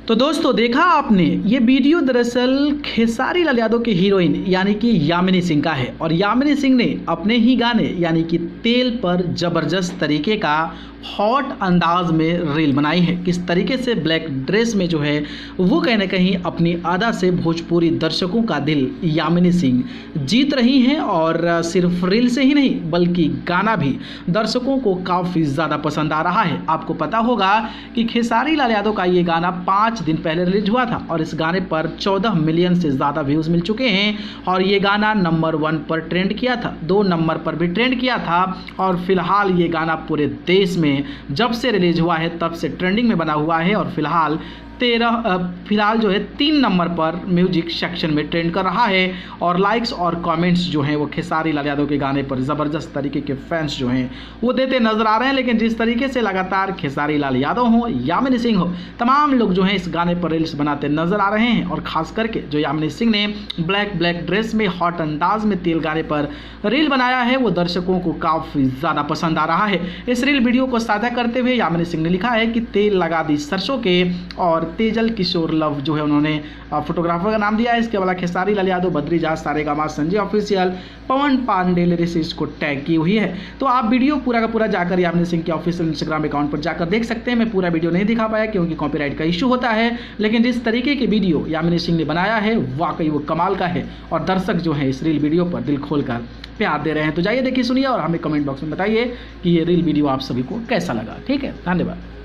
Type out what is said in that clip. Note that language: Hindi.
तो दोस्तों देखा आपने, ये वीडियो दरअसल खेसारी लाल यादव की हीरोइन यानी कि यामिनी सिंह का है। और यामिनी सिंह ने अपने ही गाने यानी कि तेल पर जबरदस्त तरीके का हॉट अंदाज में रील बनाई है। किस तरीके से ब्लैक ड्रेस में जो है वो कहीं ना कहीं अपनी अदा से भोजपुरी दर्शकों का दिल यामिनी सिंह जीत रही हैं। और सिर्फ रील से ही नहीं बल्कि गाना भी दर्शकों को काफ़ी ज़्यादा पसंद आ रहा है। आपको पता होगा कि खेसारी लाल यादव का ये गाना 5 दिन पहले रिलीज हुआ था और इस गाने पर 14 मिलियन से ज़्यादा व्यूज़ मिल चुके हैं। और ये गाना नंबर 1 पर ट्रेंड किया था, 2 नंबर पर भी ट्रेंड किया था। और फिलहाल ये गाना पूरे देश में जब से रिलीज हुआ है तब से ट्रेंडिंग में बना हुआ है। और फिलहाल जो है 3 नंबर पर म्यूजिक सेक्शन में ट्रेंड कर रहा है। और लाइक्स और कमेंट्स जो हैं वो खेसारी लाल यादव के गाने पर ज़बरदस्त तरीके के फैंस जो हैं वो देते नजर आ रहे हैं। लेकिन जिस तरीके से लगातार खेसारी लाल यादव हो, यामिनी सिंह हो, तमाम लोग जो हैं इस गाने पर रील्स बनाते नजर आ रहे हैं। और ख़ास करके जो यामिनी सिंह ने ब्लैक ड्रेस में हॉट अंदाज में तेल गाने पर रील बनाया है वो दर्शकों को काफ़ी ज़्यादा पसंद आ रहा है। इस रील वीडियो को साझा करते हुए यामिनी सिंह ने लिखा है कि तेल लगा दी सरसों के, और तेजल किशोर लव जो है उन्होंने फोटोग्राफर का नाम दिया है। इसके अलावा खेसारी लाल यादव, बद्री जाट, सारेगामा, संजय ऑफिशियल, पवन पांडे लिरिसिस्ट को टैग की हुई है। तो आप वीडियो पूरा का पूरा जाकर यामिनी सिंह के ऑफिशियल इंस्टाग्राम अकाउंट पर जाकर देख सकते हैं। मैं पूरा वीडियो नहीं दिखा पाया क्योंकि कॉपीराइट का इशू होता है, लेकिन जिस तरीके की वीडियो यामिनी सिंह ने बनाया है वाकई वो कमाल का है। और दर्शक जो है इस रील वीडियो पर दिल खोलकर प्यार दे रहे हैं। तो जाइए देखिए, सुनिए और हमें कमेंट बॉक्स में बताइए कि ये रील वीडियो आप सभी को कैसा लगा। ठीक है, धन्यवाद।